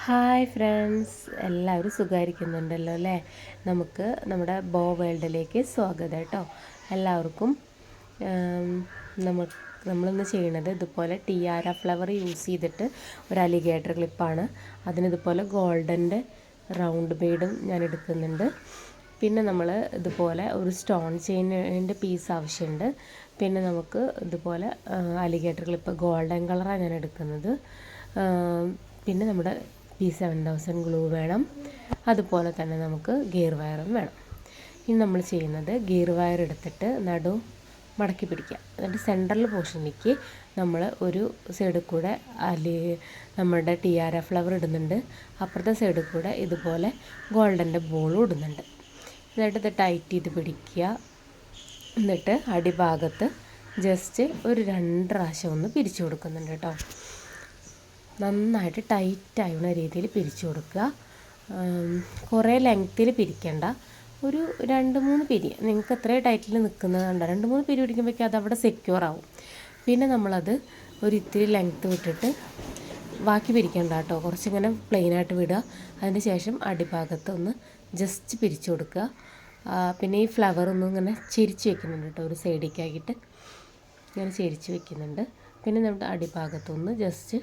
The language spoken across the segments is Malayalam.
ഹായ് ഫ്രണ്ട്സ്, എല്ലാവരും സുഖമായിരിക്കുന്നുണ്ടല്ലോ അല്ലേ? നമുക്ക് നമ്മുടെ ബോ വേൾഡിലേക്ക് സ്വാഗതം കേട്ടോ. എല്ലാവർക്കും നമ്മളിന്ന് ചെയ്യണത് ഇതുപോലെ ടിയാര ഫ്ലവർ യൂസ് ചെയ്തിട്ട് ഒരു അലിഗേറ്റർ ക്ലിപ്പാണ്. അതിനിതുപോലെ ഗോൾഡൻ്റെ റൗണ്ട് ബീഡും ഞാൻ എടുക്കുന്നുണ്ട്. പിന്നെ നമ്മൾ ഇതുപോലെ ഒരു സ്റ്റോൺ ചെയിനിൻ്റെ പീസ് ആവശ്യമുണ്ട്. പിന്നെ നമുക്ക് ഇതുപോലെ അലിഗേറ്റർ ക്ലിപ്പ് ഗോൾഡൻ കളറാണ് ഞാൻ എടുക്കുന്നത്. പിന്നെ നമ്മുടെ P7000 ഗ്ലൂ വേണം. അതുപോലെ തന്നെ നമുക്ക് ഗിയർ വയറും വേണം. ഇനി നമ്മൾ ചെയ്യുന്നത് ഗിയർ വയർ എടുത്തിട്ട് നടു മടക്കി പിടിക്കുക. എന്നിട്ട് സെൻട്രൽ പോർഷനിലേക്ക് നമ്മൾ ഒരു സൈഡിൽ കൂടെ നമ്മുടെ ടിയാര ഫ്ലവർ ഇടുന്നുണ്ട്. അപ്പുറത്തെ സൈഡിൽ കൂടെ ഇതുപോലെ ഗോൾഡൻ്റെ ബോളും ഇടുന്നുണ്ട്. എന്നിട്ട് ഇത് ടൈറ്റ് ചെയ്ത് പിടിക്കുക. എന്നിട്ട് അടിഭാഗത്ത് ജസ്റ്റ് ഒരു 2 പ്രാവശ്യം ഒന്ന് പിരിച്ചു കൊടുക്കുന്നുണ്ട് കേട്ടോ. നന്നായിട്ട് ടൈറ്റായുന്ന രീതിയിൽ പിരിച്ചു കൊടുക്കുക. കുറേ ലെങ്ത്തിൽ പിരിക്കണ്ട, ഒരു 2-3 പിരി. നിങ്ങൾക്ക് എത്രയും ടൈറ്റിൽ നിൽക്കുന്നതുണ്ട് 2-3 പിരി പിടിക്കുമ്പോഴേക്കും അതവിടെ സെക്യൂർ ആവും. പിന്നെ നമ്മളത് ഒരു ഇത്തിരി ലെങ്ത്ത് വിട്ടിട്ട് ബാക്കി പിരിക്കണ്ട കേട്ടോ, കുറച്ചിങ്ങനെ പ്ലെയിനായിട്ട് വിടുക. അതിന് ശേഷം അടിഭാഗത്ത് ഒന്ന് ജസ്റ്റ് പിരിച്ചു കൊടുക്കുക. പിന്നെ ഈ ഫ്ലവർ ഒന്നും ഇങ്ങനെ ചെരിച്ച് വെക്കുന്നുണ്ട് കേട്ടോ, ഒരു സൈഡിലേക്കാക്കിയിട്ട് ഇങ്ങനെ ചെരിച്ച് വെക്കുന്നുണ്ട്. പിന്നെ നമ്മുടെ അടിഭാഗത്തൊന്ന് ജസ്റ്റ്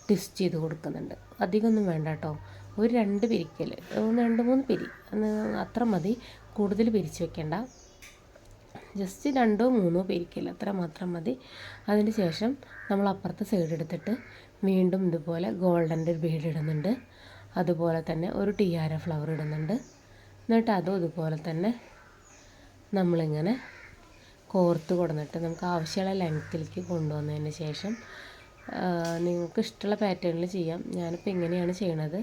ട്വിസ്റ്റ് ചെയ്ത് കൊടുക്കുന്നുണ്ട്. അധികമൊന്നും വേണ്ട കേട്ടോ, ഒരു 2 പിരിക്കൽ, 2-3 പിരി അത്ര മതി. കൂടുതൽ പിരിച്ച് വെക്കേണ്ട, ജസ്റ്റ് 2-3 പിരിക്കൽ അത്ര മാത്രം മതി. അതിന് ശേഷം നമ്മൾ അപ്പുറത്തെ സൈഡ് എടുത്തിട്ട് വീണ്ടും ഇതുപോലെ ഗോൾഡൻ്റെ ഒരു ബീഡ് ഇടുന്നുണ്ട്. അതുപോലെ തന്നെ ഒരു ടിയാര ഫ്ലവർ ഇടുന്നുണ്ട്. എന്നിട്ട് അതും ഇതുപോലെ തന്നെ നമ്മളിങ്ങനെ കോർത്ത് കൊടുത്തിട്ട് നമുക്ക് ആവശ്യമുള്ള ലെങ്ത്തിലേക്ക് കൊണ്ടുവന്നതിന് ശേഷം നിങ്ങൾക്ക് ഇഷ്ടമുള്ള പാറ്റേണിൽ ചെയ്യാം. ഞാനിപ്പോൾ ഇങ്ങനെയാണ് ചെയ്യണത്.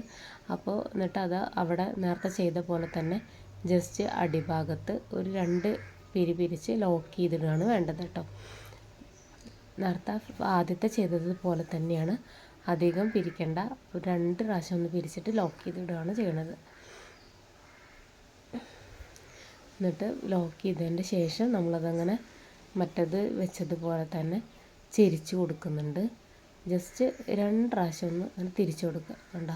അപ്പോൾ എന്നിട്ട് അത് അവിടെ നേരത്തെ ചെയ്ത പോലെ തന്നെ ജസ്റ്റ് അടിഭാഗത്ത് ഒരു 2 പിരി പിരിച്ച് ലോക്ക് ചെയ്തിടുകയാണ് വേണ്ടത് കേട്ടോ. നേരത്തെ ആദ്യത്തെ ചെയ്തതുപോലെ തന്നെയാണ്, അധികം പിരിക്കേണ്ട. ഒരു 2 പ്രാവശ്യം ഒന്ന് പിരിച്ചിട്ട് ലോക്ക് ചെയ്തിടുകയാണ് ചെയ്യണത്. എന്നിട്ട് ലോക്ക് ചെയ്തതിൻ്റെ ശേഷം നമ്മളതങ്ങനെ മറ്റത് വെച്ചതുപോലെ തന്നെ ചെരിച്ച് കൊടുക്കുന്നുണ്ട്. ജസ്റ്റ് 2 പ്രാവശ്യം ഒന്ന് അങ്ങനെ തിരിച്ചു കൊടുക്കുക. കണ്ടോ,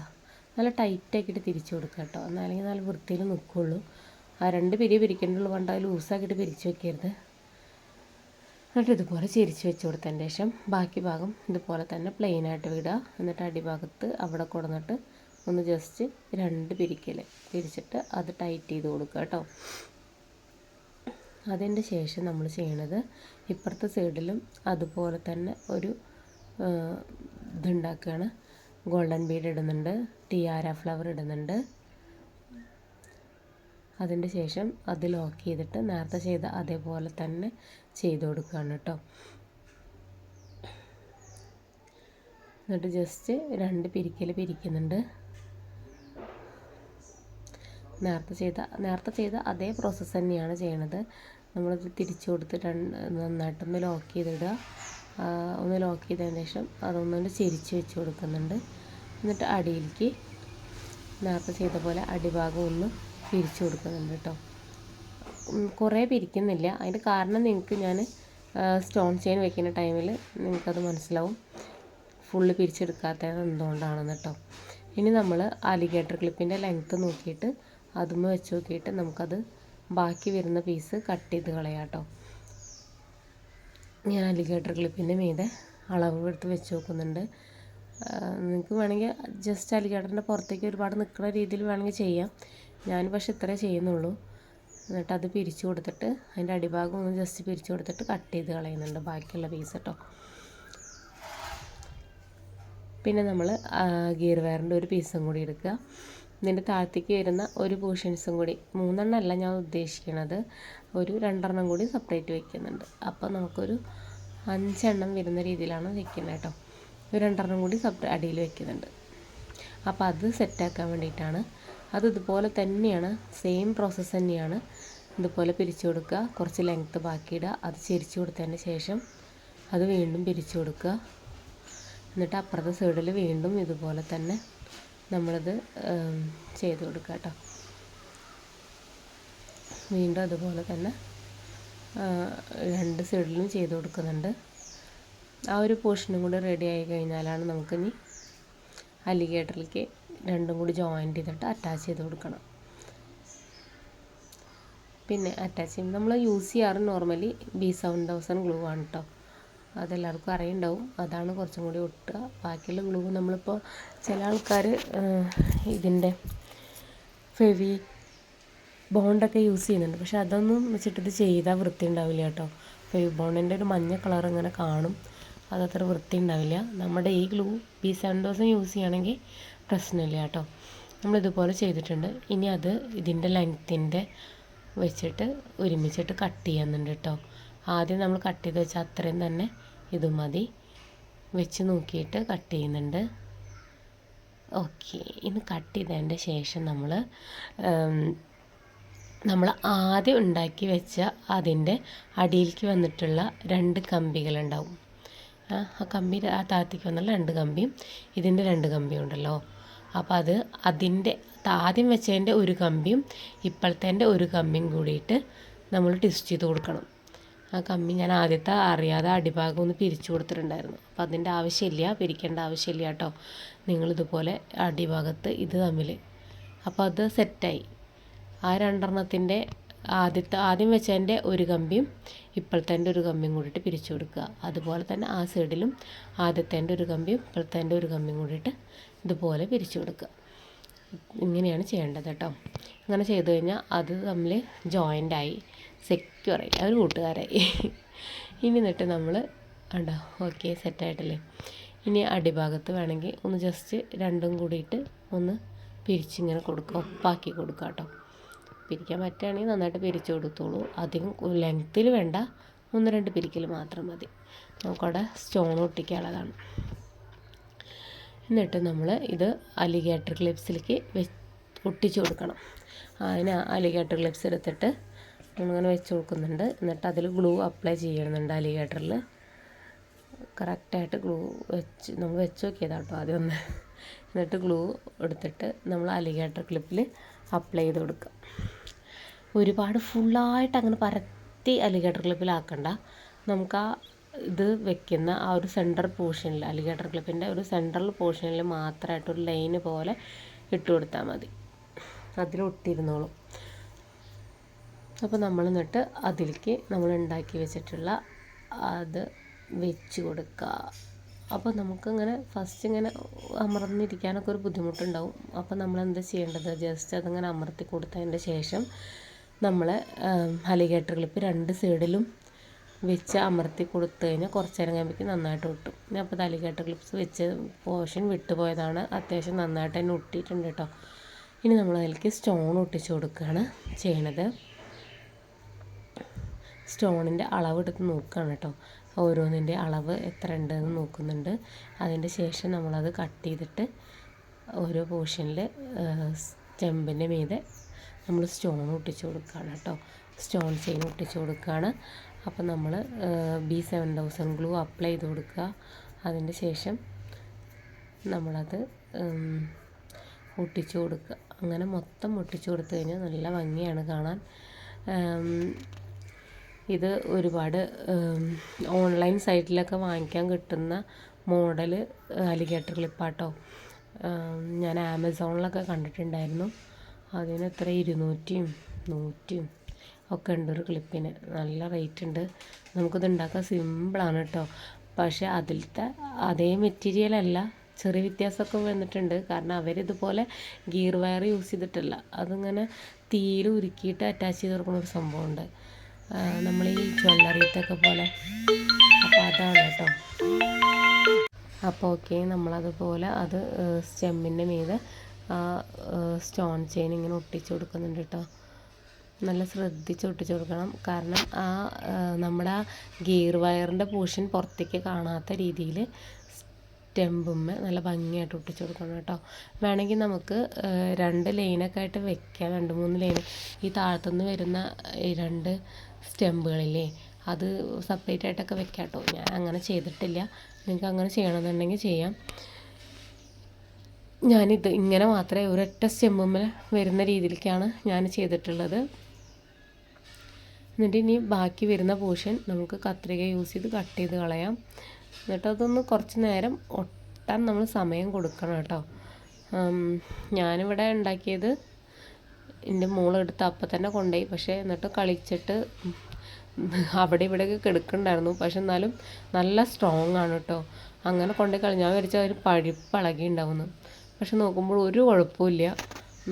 നല്ല ടൈറ്റാക്കിയിട്ട് തിരിച്ചു കൊടുക്കുക കേട്ടോ, എന്നാലെങ്കിൽ നല്ല വൃത്തിയിൽ നിൽക്കുകയുള്ളൂ. ആ 2 പിരി പിരിക്കേണ്ടുള്ളൂ, പണ്ട് അത് ലൂസാക്കിയിട്ട് പിരിച്ച് വെക്കരുത്. എന്നിട്ട് ഇതുപോലെ ചെരിച്ച് വെച്ച് കൊടുത്തതിന് ശേഷം ബാക്കി ഭാഗം ഇതുപോലെ തന്നെ പ്ലെയിനായിട്ട് വിടുക. എന്നിട്ട് അടിഭാഗത്ത് അവിടെ കൊടുന്നിട്ട് ഒന്ന് ജസ്റ്റ് 2 പിരിക്കൽ പിരിച്ചിട്ട് അത് ടൈറ്റ് ചെയ്ത് കൊടുക്കുക കേട്ടോ. അതിൻ്റെ ശേഷം നമ്മൾ ചെയ്യണത് ഇപ്പുറത്തെ സൈഡിലും അതുപോലെ തന്നെ ഒരു ഇതുണ്ടാക്കുകയാണ്. ഗോൾഡൻ ബീഡ് ഇടുന്നുണ്ട്, ടിയാര ഫ്ലവർ ഇടുന്നുണ്ട്. അതിൻ്റെ ശേഷം അത് ലോക്ക് ചെയ്തിട്ട് നേരത്തെ ചെയ്ത അതേപോലെ തന്നെ ചെയ്ത് കൊടുക്കുകയാണ് കേട്ടോ. എന്നിട്ട് ജസ്റ്റ് 2 പിരിക്കൽ പിരിക്കുന്നുണ്ട്. നേരത്തെ ചെയ്ത അതേ പ്രോസസ്സ് തന്നെയാണ് ചെയ്യണത്. നമ്മളിത് തിരിച്ചു കൊടുത്ത് നന്നായിട്ടൊന്ന് ലോക്ക് ചെയ്തിടുക. ഒന്ന് ലോക്ക് ചെയ്തതിന് ശേഷം അതൊന്നുകൊണ്ട് ചെരിച്ച് വെച്ച് കൊടുക്കുന്നുണ്ട്. എന്നിട്ട് അടിയിലേക്ക് നേരത്തെ ചെയ്ത പോലെ അടിഭാഗം ഒന്ന് പിരിച്ചു കൊടുക്കുന്നുണ്ട് കേട്ടോ. കുറേ പിരിക്കുന്നില്ല, അതിൻ്റെ കാരണം നിങ്ങൾക്ക് ഞാൻ സ്റ്റോൺ ചെയിൻ വെക്കുന്ന ടൈമിൽ നിങ്ങൾക്കത് മനസ്സിലാവും ഫുള്ള് പിരിച്ചെടുക്കാത്തത് എന്തുകൊണ്ടാണെന്ന് കേട്ടോ. ഇനി നമ്മൾ അലിഗേറ്റർ ക്ലിപ്പിൻ്റെ ലെങ്ത്ത് നോക്കിയിട്ട് അതുമ്മ വെച്ച് നോക്കിയിട്ട് നമുക്കത് ബാക്കി വരുന്ന പീസ് കട്ട് ചെയ്ത് കളയാം കേട്ടോ. ഞാൻ അലിഗേറ്റർ ക്ലിപ്പിൻ്റെ മീതെ അളവ് എടുത്ത് വെച്ച് നോക്കുന്നുണ്ട്. നിങ്ങൾക്ക് വേണമെങ്കിൽ ജസ്റ്റ് അലിഗേറ്ററിൻ്റെ പുറത്തേക്ക് ഒരുപാട് നിൽക്കുന്ന രീതിയിൽ വേണമെങ്കിൽ ചെയ്യാം. ഞാൻ പക്ഷേ ഇത്രേ ചെയ്യുന്നുള്ളൂ. എന്നിട്ട് അത് പിരിച്ചു കൊടുത്തിട്ട് അതിൻ്റെ അടിഭാഗം ഒന്ന് ജസ്റ്റ് പിരിച്ചു കൊടുത്തിട്ട് കട്ട് ചെയ്ത് കളയുന്നുണ്ട് ബാക്കിയുള്ള പീസ് കേട്ടോ. പിന്നെ നമ്മൾ ഗിയർ വയറിൻ്റെ ഒരു പീസും കൂടി എടുക്കുക. ഇതിൻ്റെ താഴത്തേക്ക് വരുന്ന ഒരു പോർഷൻസും കൂടി, 3 എണ്ണം അല്ല ഞാൻ ഉദ്ദേശിക്കുന്നത്, ഒരു 2 എണ്ണം കൂടി സെപ്പറേറ്റ് വയ്ക്കുന്നുണ്ട്. അപ്പോൾ നമുക്കൊരു 5 എണ്ണം വരുന്ന രീതിയിലാണ് വയ്ക്കുന്നത് കേട്ടോ. ഒരു 2 എണ്ണം കൂടി അടിയിൽ വയ്ക്കുന്നുണ്ട്. അപ്പോൾ അത് സെറ്റാക്കാൻ വേണ്ടിയിട്ടാണ്. അത് ഇതുപോലെ തന്നെയാണ്, സെയിം പ്രോസസ്സ് തന്നെയാണ്. ഇതുപോലെ പിരിച്ചു കൊടുക്കുക, കുറച്ച് ലെങ്ത്ത് ബാക്കിയിടുക, അത് ചെരിച്ച് കൊടുത്തതിന് ശേഷം അത് വീണ്ടും പിരിച്ചു കൊടുക്കുക. എന്നിട്ട് അപ്പുറത്തെ സൈഡിൽ വീണ്ടും ഇതുപോലെ തന്നെ നമ്മളത് ചെയ്ത് കൊടുക്കുക കേട്ടോ. വീണ്ടും അതുപോലെ തന്നെ 2 സൈഡിലും ചെയ്ത് കൊടുക്കുന്നുണ്ട്. ആ ഒരു പോർഷനും കൂടി റെഡി ആയി കഴിഞ്ഞാലാണ് നമുക്കിനി അലിഗേറ്ററിലേക്ക് രണ്ടും കൂടി ജോയിൻറ്റ് ചെയ്തിട്ട് അറ്റാച്ച് ചെയ്ത് കൊടുക്കണം. പിന്നെ അറ്റാച്ച് ചെയ്യുമ്പോൾ നമ്മൾ യൂസ് ചെയ്യാറ് നോർമലി B7000 ഗ്ലൂ ആണ് കേട്ടോ. അതെല്ലാവർക്കും അറിയുണ്ടാവും. അതാണ് കുറച്ചും കൂടി ഒട്ടുക. ബാക്കിയുള്ള ഗ്ലൂ നമ്മളിപ്പോൾ ചില ആൾക്കാർ ഇതിൻ്റെ ഫെവി ബോണ്ടൊക്കെ യൂസ് ചെയ്യുന്നുണ്ട്. പക്ഷെ അതൊന്നും വെച്ചിട്ട് ഇത് ചെയ്താൽ വൃത്തി ഉണ്ടാവില്ല കേട്ടോ. ഫെവി ബോണ്ടിൻ്റെ ഒരു മഞ്ഞ കളർ ഇങ്ങനെ കാണും. അതത്ര വൃത്തി ഉണ്ടാവില്ല. നമ്മുടെ ഈ ഗ്ലൂ B7000 യൂസ് ചെയ്യുകയാണെങ്കിൽ പ്രശ്നമില്ല കേട്ടോ. നമ്മളിതുപോലെ ചെയ്തിട്ടുണ്ട്. ഇനി അത് ഇതിൻ്റെ ലെങ്ത്തിൻ്റെ വെച്ചിട്ട് ഒരുമിച്ചിട്ട് കട്ട് ചെയ്യുന്നുണ്ട് കേട്ടോ. ആദ്യം നമ്മൾ കട്ട് ചെയ്ത് വെച്ചാൽ അത്രയും തന്നെ ഇത് മതി. വെച്ച് നോക്കിയിട്ട് കട്ട് ചെയ്യുന്നുണ്ട്. ഓക്കെ, ഇനി കട്ട് ചെയ്തതിൻ്റെ ശേഷം നമ്മൾ ആദ്യം ഉണ്ടാക്കി വെച്ച അതിൻ്റെ അടിയിലേക്ക് വന്നിട്ടുള്ള 2 കമ്പികളുണ്ടാവും. ആ കമ്പി ആ താഴത്തേക്ക് വന്നുള്ള 2 കമ്പിയും ഇതിൻ്റെ 2 കമ്പിയും ഉണ്ടല്ലോ. അപ്പോൾ അത് അതിൻ്റെ ആദ്യം വെച്ചതിൻ്റെ ഒരു കമ്പിയും ഇപ്പോഴത്തെ ഒരു കമ്പിയും കൂടിയിട്ട് നമ്മൾ ട്വിസ്റ്റ് ചെയ്ത് കൊടുക്കണം. ആ കമ്പി ഞാൻ ആദ്യത്തെ അറിയാതെ അടിഭാഗം ഒന്ന് പിരിച്ചു കൊടുത്തിട്ടുണ്ടായിരുന്നു. അപ്പോൾ അതിൻ്റെ ആവശ്യമില്ല, പിരിക്കേണ്ട ആവശ്യമില്ല കേട്ടോ. നിങ്ങളിതുപോലെ അടിഭാഗത്ത് ഇത് തമ്മിൽ അപ്പോൾ അത് സെറ്റായി. ആ 2 ആദ്യം വെച്ചതിൻ്റെ ഒരു കമ്പിയും ഇപ്പോഴത്തെ ഒരു കമ്പിയും കൂടിയിട്ട് പിരിച്ചു കൊടുക്കുക. അതുപോലെ തന്നെ ആ സൈഡിലും ആദ്യത്തെ ഒരു കമ്പിയും ഇപ്പോഴത്തെ ഒരു കമ്പിയും കൂടിയിട്ട് ഇതുപോലെ പിരിച്ചു കൊടുക്കുക. ഇങ്ങനെയാണ് ചെയ്യേണ്ടത് കേട്ടോ. അങ്ങനെ ചെയ്ത് കഴിഞ്ഞാൽ അത് തമ്മിൽ ജോയിൻ്റായി സെക്യൂറായി അവർ കൂട്ടുകാരായി. ഇനി എന്നിട്ട് നമ്മൾ ഉണ്ടോ ഓക്കെ സെറ്റായിട്ടല്ലേ. ഇനി അടിഭാഗത്ത് വേണമെങ്കിൽ ഒന്ന് ജസ്റ്റ് രണ്ടും കൂടിയിട്ട് ഒന്ന് പിരിച്ചിങ്ങനെ കൊടുക്കുക, ഒപ്പാക്കി കൊടുക്കുക കേട്ടോ. പിരിക്കാൻ പറ്റുകയാണെങ്കിൽ നന്നായിട്ട് പിരിച്ചു കൊടുത്തോളൂ. അധികം ലെങ്ത്തിൽ വേണ്ട, 1-2 പിരിക്കൽ മാത്രം മതി. നമുക്കവിടെ സ്റ്റോൺ ഒട്ടിക്കാനുള്ളതാണ്. എന്നിട്ട് നമ്മൾ ഇത് അലിഗേറ്റർ ക്ലിപ്സിലേക്ക് ഒട്ടിച്ച് കൊടുക്കണം. അതിന് അലിഗേറ്റർ ക്ലിപ്സ് എടുത്തിട്ട് നമ്മളിങ്ങനെ വെച്ച് കൊടുക്കുന്നുണ്ട്. എന്നിട്ട് അതിൽ ഗ്ലൂ അപ്ലൈ ചെയ്യുന്നുണ്ട്. അലിഗേറ്ററിൽ കറക്റ്റായിട്ട് ഗ്ലൂ നമ്മൾ വെച്ച് നോക്കിയതാണ് കേട്ടോ ആദ്യം ഒന്ന്. എന്നിട്ട് ഗ്ലൂ എടുത്തിട്ട് നമ്മൾ അലിഗേറ്റർ ക്ലിപ്പിൽ അപ്ലൈ ചെയ്ത് കൊടുക്കുക. ഒരുപാട് ഫുള്ളായിട്ട് അങ്ങനെ പരത്തി അലിഗേറ്റർ ക്ലിപ്പിലാക്കണ്ട. നമുക്ക് ആ ഇത് വെക്കുന്ന ആ ഒരു സെൻറ്റർ പോർഷനിൽ അലിഗേറ്റർ ക്ലിപ്പിൻ്റെ ഒരു സെൻട്രൽ പോർഷനിൽ മാത്രമായിട്ടൊരു ലൈന് പോലെ ഇട്ട് കൊടുത്താൽ മതി. അതിലൊട്ടിരുന്നോളും. അപ്പോൾ നമ്മൾ എന്നിട്ട് അതിലേക്ക് നമ്മൾ ഉണ്ടാക്കി വെച്ചിട്ടുള്ള അത് വെച്ച് കൊടുക്കുക. അപ്പോൾ നമുക്കിങ്ങനെ ഫസ്റ്റ് ഇങ്ങനെ അമർന്നിരിക്കാനൊക്കെ ഒരു ബുദ്ധിമുട്ടുണ്ടാവും. അപ്പോൾ നമ്മൾ എന്താ ചെയ്യേണ്ടത്, ജസ്റ്റ് അതിങ്ങനെ അമർത്തി കൊടുത്തതിൻ്റെ ശേഷം നമ്മൾ അലിഗേറ്റർ ക്ലിപ്പ് 2 സൈഡിലും വെച്ച് അമർത്തി കൊടുത്തു കഴിഞ്ഞാൽ കുറച്ച് നേരം കഴിയുമ്പോഴേക്കും നന്നായിട്ട് ഒട്ടും. ഞാൻ അപ്പോൾ അലിഗേറ്റർ ക്ലിപ്സ് വെച്ച് പോർഷൻ വിട്ടുപോയതാണ്. അത്യാവശ്യം നന്നായിട്ട് തന്നെ ഒട്ടിയിട്ടുണ്ട് കേട്ടോ. ഇനി നമ്മൾ അതിലേക്ക് സ്റ്റോൺ ഒട്ടിച്ച് കൊടുക്കുകയാണ് ചെയ്യണത്. സ്റ്റോണിൻ്റെ അളവ് എടുത്ത് നോക്കുകയാണ് കേട്ടോ. ഓരോന്നിൻ്റെ അളവ് എത്ര ഉണ്ടെന്ന് നോക്കുന്നുണ്ട്. അതിൻ്റെ ശേഷം നമ്മളത് കട്ട് ചെയ്തിട്ട് ഓരോ പോർഷനിൽ സ്റ്റെമ്പിൻ്റെ മീതെ നമ്മൾ സ്റ്റോൺ ഒട്ടിച്ച് കൊടുക്കുകയാണ് കേട്ടോ. സ്റ്റോൺ ചെയിൻ ഒട്ടിച്ച് കൊടുക്കുകയാണ്. അപ്പോൾ നമ്മൾ B7000 ഗ്ലൂ അപ്ലൈ ചെയ്ത് കൊടുക്കുക. അതിൻ്റെ ശേഷം നമ്മളത് ഒട്ടിച്ച് കൊടുക്കുക. അങ്ങനെ മൊത്തം ഒട്ടിച്ച് കൊടുത്തു കഴിഞ്ഞാൽ നല്ല ഭംഗിയാണ് കാണാൻ. ഇത് ഒരുപാട് ഓൺലൈൻ സൈറ്റിലൊക്കെ വാങ്ങിക്കാൻ കിട്ടുന്ന മോഡൽ അലിഗേറ്റർ ക്ലിപ്പാട്ടോ. ഞാൻ ആമസോണിലൊക്കെ കണ്ടിട്ടുണ്ടായിരുന്നു. അതിന് എത്ര 200 100 ഒക്കെ ഉണ്ട് ഒരു ക്ലിപ്പിന്. നല്ല റേറ്റ് ഉണ്ട്. നമുക്കിത് ഉണ്ടാക്കാൻ സിമ്പിളാണ് കേട്ടോ. പക്ഷേ അതിലത്തെ അതേ മെറ്റീരിയലല്ല, ചെറിയ വ്യത്യാസമൊക്കെ വന്നിട്ടുണ്ട്. കാരണം അവരിതുപോലെ ഗിയർ വയർ യൂസ് ചെയ്തിട്ടില്ല. അതിങ്ങനെ തീയിൽ ഉരുക്കിയിട്ട് അറ്റാച്ച് ചെയ്ത് കൊടുക്കുന്ന ഒരു സംഭവമുണ്ട്, നമ്മൾ ഈ ജ്വല്ലറിത്തൊക്കെ പോലെ. അപ്പോൾ അതാണ് കേട്ടോ. അപ്പോൾ ഓക്കെ, നമ്മളതുപോലെ അത് സ്റ്റെമ്മിൻ്റെ മീതെ സ്റ്റോൺ ചെയിൻ ഇങ്ങനെ ഒട്ടിച്ച് കൊടുക്കുന്നുണ്ട് കേട്ടോ. നല്ല ശ്രദ്ധിച്ച് ഒട്ടിച്ച് കൊടുക്കണം. കാരണം നമ്മുടെ ആ ഗിയർ വയറിൻ്റെ പോർഷൻ പുറത്തേക്ക് കാണാത്ത രീതിയിൽ സ്റ്റെമ്പുമ്മേ നല്ല ഭംഗിയായിട്ട് ഒട്ടിച്ച് കൊടുക്കണം കേട്ടോ. വേണമെങ്കിൽ നമുക്ക് 2 ലൈനൊക്കെ ആയിട്ട് വെക്കാം. 2-3 ലൈൻ ഈ താഴത്തുനിന്ന് വരുന്ന ഈ 2 സ്റ്റെമ്പുകളില്ലേ, അത് സെപ്പറേറ്റ് ആയിട്ടൊക്കെ വെക്കാം കേട്ടോ. ഞാൻ അങ്ങനെ ചെയ്തിട്ടില്ല. നിങ്ങൾക്ക് അങ്ങനെ ചെയ്യണമെന്നുണ്ടെങ്കിൽ ചെയ്യാം. ഞാനിത് ഇങ്ങനെ മാത്രമേ ഒരൊറ്റ സ്റ്റെമ്പുമ്മേ വരുന്ന രീതിയിലേക്കാണ് ഞാൻ ചെയ്തിട്ടുള്ളത്. എന്നിട്ട് ഇനി ബാക്കി വരുന്ന പോർഷൻ നമുക്ക് കത്രിക യൂസ് ചെയ്ത് കട്ട് ചെയ്ത് കളയാം. എന്നിട്ട് അതൊന്ന് കുറച്ച് നേരം കിട്ടാൻ നമ്മൾ സമയം കൊടുക്കണം കേട്ടോ. ഞാനിവിടെ ഉണ്ടാക്കിയത് എൻ്റെ മോളെടുത്ത് അപ്പം തന്നെ കൊണ്ടുപോയി. പക്ഷേ എന്നിട്ട് കളിച്ചിട്ട് അവിടെ ഇവിടെയൊക്കെ കിടക്കുന്നുണ്ടായിരുന്നു. പക്ഷെ എന്നാലും നല്ല സ്ട്രോങ് ആണ് കേട്ടോ. അങ്ങനെ കൊണ്ടുപോയി കളി. ഞാൻ വിചാരിച്ചാൽ ഒരു പഴുപ്പ് ഇളകിയിട്ടുണ്ടാവുന്നു. പക്ഷെ നോക്കുമ്പോൾ ഒരു കുഴപ്പമില്ല,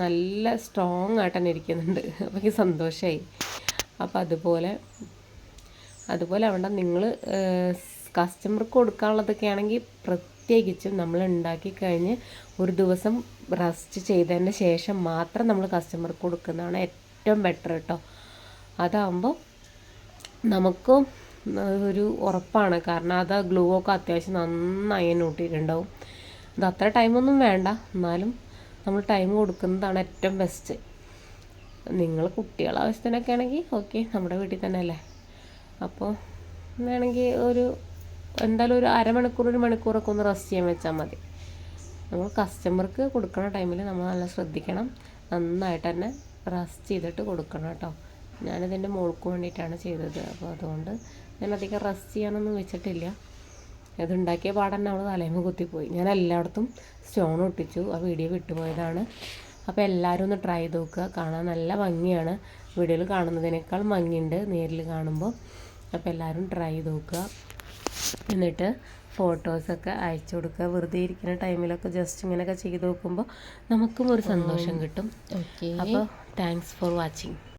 നല്ല സ്ട്രോങ് ആയിട്ട് തന്നെ ഇരിക്കുന്നുണ്ട്. അപ്പോൾ എനിക്ക് സന്തോഷമായി. അപ്പോൾ അതുപോലെ അവിടെ നിങ്ങൾ കസ്റ്റമർക്ക് കൊടുക്കാനുള്ളതൊക്കെ ആണെങ്കിൽ പ്രത്യേകിച്ചും നമ്മൾ ഉണ്ടാക്കി കഴിഞ്ഞ് ഒരു ദിവസം റെസ്റ്റ് ചെയ്തതിന് ശേഷം മാത്രം നമ്മൾ കസ്റ്റമർക്ക് കൊടുക്കുന്നതാണ് ഏറ്റവും ബെറ്റർ കേട്ടോ. അതാകുമ്പോൾ നമുക്കും ഒരു ഉറപ്പാണ്. കാരണം അത് ഗ്ലൂ ഒക്കെ അത്യാവശ്യം നന്നായി ഒട്ടിയിട്ടുണ്ടാവും. ഇത് അത്ര ടൈമൊന്നും വേണ്ട, എന്നാലും നമ്മൾ ടൈം കൊടുക്കുന്നതാണ് ഏറ്റവും ബെസ്റ്റ്. നിങ്ങൾ കുട്ടികളെ ആവശ്യത്തിനൊക്കെ ആണെങ്കിൽ ഓക്കെ, നമ്മുടെ വീട്ടിൽ തന്നെ അല്ലേ. അപ്പോൾ വേണമെങ്കിൽ എന്തായാലും ഒരു അരമണിക്കൂർ 1 മണിക്കൂറൊക്കെ ഒന്ന് റെസ്റ്റ് ചെയ്യാൻ വെച്ചാൽ മതി. നമ്മൾ കസ്റ്റമർക്ക് കൊടുക്കുന്ന ടൈമിൽ നമ്മൾ നല്ല ശ്രദ്ധിക്കണം. നന്നായിട്ട് തന്നെ റെസ്റ്റ് ചെയ്തിട്ട് കൊടുക്കണം കേട്ടോ. ഞാനിതെൻ്റെ മോൾക്ക് വേണ്ടിയിട്ടാണ് ചെയ്തത്. അപ്പോൾ അതുകൊണ്ട് ഞാൻ അധികം റെസ്റ്റ് ചെയ്യാനൊന്നും വെച്ചിട്ടില്ല. ഇതുണ്ടാക്കിയ പാടന്നെ അവൾ തലേമ കുത്തിപ്പോയി. ഞാൻ എല്ലായിടത്തും സ്റ്റോൺ ഒട്ടിച്ചു. ആ വീഡിയോ വിട്ടുപോയതാണ്. അപ്പോൾ എല്ലാവരും ഒന്ന് ട്രൈ ചെയ്ത് നോക്കുക. കാണാൻ നല്ല ഭംഗിയാണ്. വീഡിയോയിൽ കാണുന്നതിനേക്കാൾ ഭംഗിയുണ്ട് നേരിൽ കാണുമ്പോൾ. അപ്പോൾ എല്ലാവരും ട്രൈ ചെയ്ത് നോക്കുക. എന്നിട്ട് ഫോട്ടോസൊക്കെ അയച്ചു കൊടുക്കുക. വെറുതെ ഇരിക്കുന്ന ടൈമിലൊക്കെ ജസ്റ്റ് ഇങ്ങനെയൊക്കെ ചെയ്ത് നോക്കുമ്പോൾ നമുക്കും ഒരു സന്തോഷം കിട്ടും. അപ്പോൾ താങ്ക്സ് ഫോർ വാച്ചിങ്.